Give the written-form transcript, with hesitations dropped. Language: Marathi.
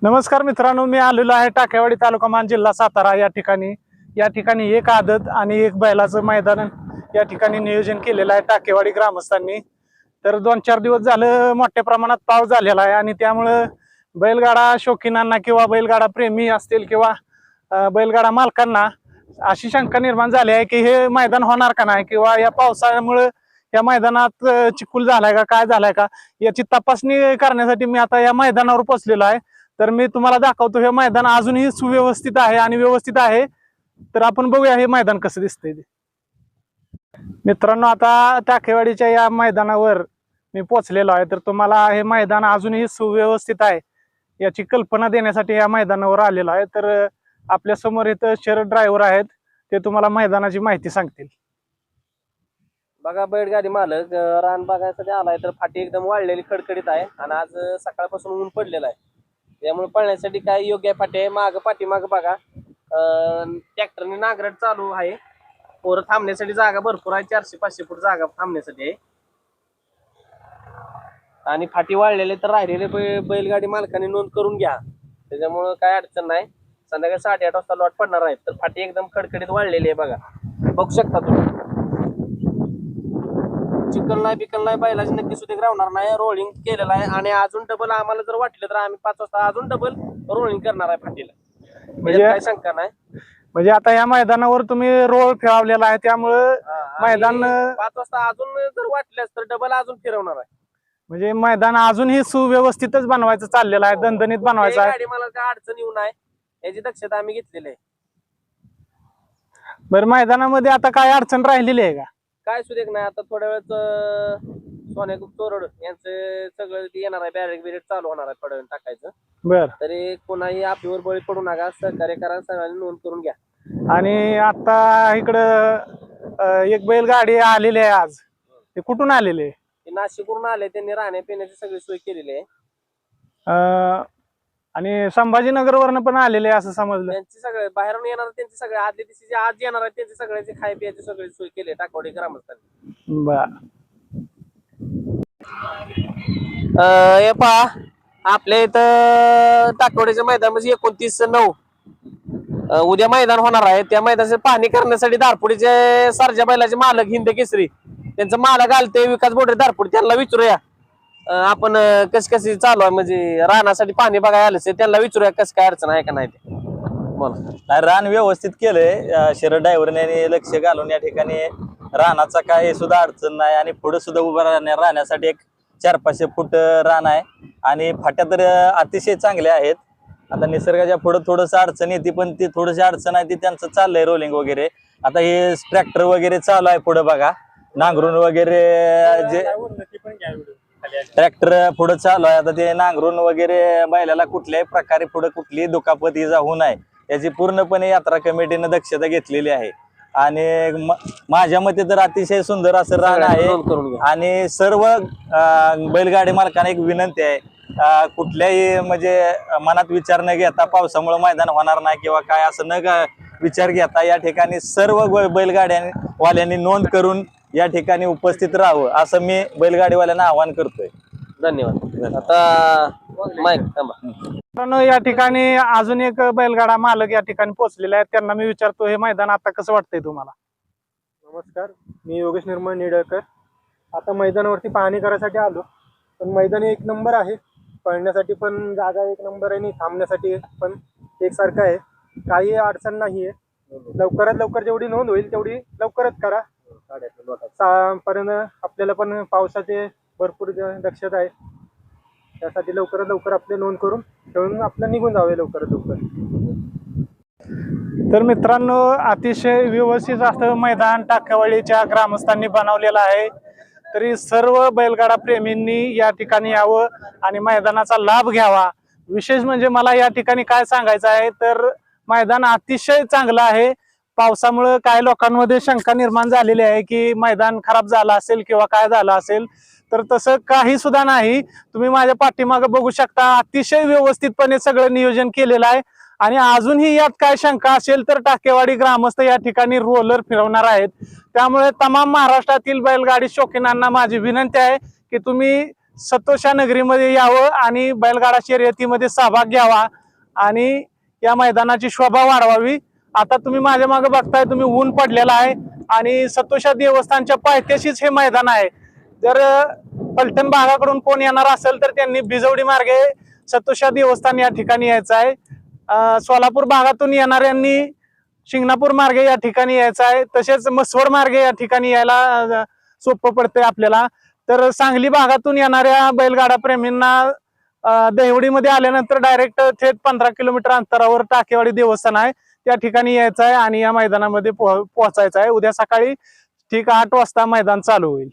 नमस्कार मित्रांनो, मी आलेलो आहे टाकेवाडी तालुका मान जिल्हा सातारा या ठिकाणी एक आदत आणि एक बैलाचं मैदान या ठिकाणी नियोजन केलेलं आहे टाकेवाडी ग्रामस्थांनी। तर 2-4 दिवस झालं मोठ्या प्रमाणात पाऊस झालेला आहे आणि त्यामुळे बैलगाडा शौकीनांना किंवा बैलगाडा प्रेमी असतील किंवा बैलगाडा मालकांना अशी शंका निर्माण झाली आहे की हे मैदान होणार का नाही किंवा या पावसामुळे या मैदानात चिखल झालाय का काय झालाय का याची तपासणी करण्यासाठी मी आता या मैदानावर पोहोचलेलो आहे। तर मी तुम्हाला दाखवतो हे मैदान अजूनही सुव्यवस्थित आहे आणि व्यवस्थित आहे। तर आपण बघूया हे मैदान कसं दिसतंय ते। मित्रांनो, आता टाकेवाडीच्या या मैदानावर मी पोहोचलेलो आहे। तर तुम्हाला हे मैदान अजूनही सुव्यवस्थित आहे याची कल्पना देण्यासाठी या मैदानावर आलेलो आहे। तर आपल्या समोर इथं शरद ड्रायव्हर आहेत, ते तुम्हाला मैदानाची माहिती सांगतील। बघा, बैलगाडी मालक रान बघायसाठी आलाय तर फाटी एकदम वाढलेली खडखडीत आहे आणि आज सकाळपासून ऊन पडलेलं आहे, त्यामुळे पळण्यासाठी काय योग्य आहे फाटी आहे। पाठीमाग बघा, ट्रॅक्टरने नांगरट चालू आहे। पोरं थांबण्यासाठी जागा भरपूर आहे, 400-500 फूट जागा थांबण्यासाठी आहे आणि फाटी वाढलेले तर राहिलेले बैलगाडी मालकाने नोंद करून घ्या, त्याच्यामुळं काय अडचण नाही। संध्याकाळी 8:30 वाजता लॉट पडणार आहे। तर फाटी एकदम खडखडीत वाढलेली आहे, बघा बघू शकता तुम्ही। चिकल नाही बैलाची नक्की सुद्धा ग्रावणार नाही, रोलिंग केलेलं आहे आणि अजून डबल आम्हाला जर वाटलं तर आम्ही 5 वाजता अजून डबल रोलिंग करणार आहे फाटीला, म्हणजे काय शंका नाही। म्हणजे आता या मैदानावर तुम्ही रोल फिरवलेला आहे, त्यामुळे मैदान 5 वाजता अजून जर वाटल्यास तर डबल अजून फिरवणार आहे। म्हणजे मैदान अजूनही सुव्यवस्थितच बनवायचं चाललेलं आहे, दणदणीत बनवायचं आहे। गाडी मला काय अडचण येऊ नये याची दक्षता आम्ही घेतलेली आहे। बरं, मैदानामध्ये आता काय अडचण राहिलेली आहे का? काय सुदेक नाही, आता थोड्या वेळच सोन्याकुप चोरड यांचं सगळं येणार आहे, बॅरेक बिरेक चालू होणार आहे थोड्या वेळ टाकायचं। बर, तरी कोणाही आपल्यावर बळी पडू नका, सहकार्य करा, सगळ्यांनी नोंद करून घ्या। आणि आता इकडं एक बैलगाडी आलेली आहे आज, ते कुठून आलेले? ते नाशिकवरून आले, त्यांनी राहण्या पिण्याची सगळी सोय केलेली आहे आणि संभाजीनगरवरनं पण आलेले असं समजलं। त्यांची सगळे बाहेरून येणार, त्यांची सगळे आदल्या दिवशी जे आज येणार आहे त्यांची सगळ्याची खाय पियाची सगळी सोय केली टाकवडी ग्रामस्थांनी। बर, हे पहा, आपल्या इथं टाकवडीच्या मैदान म्हणजे 29/9 उद्या मैदान होणार आहे। त्या मैदानाची पाहणी करण्यासाठी धारपुडीचे सरजा बैलाचे मालक हिंद केसरी त्यांचं मालक आलते विकास बोडे धारपुडी, त्यांना विचारूया आपण कशी चालू आहे, म्हणजे रानासाठी पाणी बघायला आलं त्यांना विचारूया कसं काय अडचण आहे का नाही ते। बोला। रान व्यवस्थित केलंय शरद ड्रायव्हरने, लक्ष घालून या ठिकाणी रानाचा काय सुद्धा अडचण नाही आणि पुढे सुद्धा उभं राहण्यासाठी एक 400-500 फूट रान आहे आणि फाट्या तर अतिशय चांगल्या आहेत। आता निसर्गाच्या पुढे थोडंसं अडचण येते, पण ती थोडीशी अडचण आहे ती त्यांचं चाललंय रोलिंग वगैरे। आता हे ट्रॅक्टर वगैरे चालू आहे पुढे बघा, नांगरून वगैरे जे ट्रॅक्टर पुढे चालू आहे। आता ते नांगरून वगैरे बैलाला कुठल्याही प्रकारे पुढे कुठलीही दुखापत इजा होऊ नये याची पूर्णपणे यात्रा कमिटीने दक्षता घेतलेली आहे आणि माझ्या मते तर अतिशय सुंदर असं रान आहे। आणि सर्व बैलगाडी मालकांना एक विनंती आहे, कुठल्याही म्हणजे मनात विचार न घेता, पावसामुळे मैदान होणार नाही किंवा काय असं न विचार घेता या ठिकाणी सर्व बैलगाड्यांवाल्यांनी नोंद करून या ठिकाणी उपस्थित राहावं असं मी बैलगाडीवाल्यांना आवाहन करतोय। धन्यवाद। आता माईक थांबा। मित्रांनो, या ठिकाणी अजून एक बैलगाडा मालक या ठिकाणी पोहोचलेले आहेत, त्यांना मी विचारतो हे मैदान आता कसं वाटतंय तुम्हाला? नमस्कार, मी योगेश निर्मळ निडळकर। आता मैदानावरती पाहणी करायसाठी आलो, पण मैदान एक नंबर आहे, पळण्यासाठी पण जागा एक नंबर आहे आणि थांबण्यासाठी पण एकसारखं आहे, काही अडचण नाही आहे। लवकरात लवकर जेवढी नोंद होईल तेवढी लवकरच करा, पर्यंत आपल्याला पण पावसाचे भरपूर दक्षता आहे, त्यासाठी लवकरात लवकर आपले नोंद करून ठेवून आपलं निघून जावे लवकरात लवकर। तर मित्रांनो, अतिशय व्यवस्थित असं मैदान टाकेवाडीच्या ग्रामस्थांनी बनवलेलं आहे। तरी सर्व बैलगाडा प्रेमींनी या ठिकाणी यावं आणि मैदानाचा लाभ घ्यावा। विशेष म्हणजे मला या ठिकाणी काय सांगायचं आहे, तर मैदान अतिशय चांगलं आहे। पावसामुळे काही लोकांमध्ये शंका निर्माण झालेली आहे की मैदान खराब झालं असेल किंवा काय झालं असेल, तर तसं काही सुद्धा नाही। तुम्ही माझ्या पाठीमागे बघू शकता, अतिशय व्यवस्थितपणे सगळं नियोजन केलेलं आहे आणि अजूनही यात काय शंका असेल तर टाकेवाडी ग्रामस्थ या ठिकाणी रोलर फिरवणार आहेत। त्यामुळे तमाम महाराष्ट्रातील बैलगाडी शौकीनांना माझी विनंती आहे की तुम्ही सतोषा नगरीमध्ये यावं आणि बैलगाडा शर्यतीमध्ये सहभाग घ्यावा आणि या मैदानाची शोभा वाढवावी. आता तुम्ही माझ्या मागे बघताय, तुम्ही ऊन पडलेला आहे आणि सतोषा देवस्थानच्या पायथ्याशीच हे मैदान आहे. जर पलटण भागाकडून कोण येणार असेल तर त्यांनी बिजवडी मार्गे सतोषा देवस्थान या ठिकाणी यायचं आहे. सोलापूर भागातून येणाऱ्यांनी शिंगणापूर मार्गे या ठिकाणी यायचं आहे. तसेच मसवड मार्गे या ठिकाणी यायला सोपं पडतंय आपल्याला. तर सांगली भागातून येणाऱ्या बैलगाडा प्रेमींना दहिवडीमध्ये आल्यानंतर डायरेक्ट थेट 15 किलोमीटर अंतरावर टाकेवाडी देवस्थान आहे, त्या ठिकाणी यायचं आहे आणि या मैदानामध्ये पोहोचायचं आहे. उद्या सकाळी ठीक 8 वाजता मैदान चालू होईल.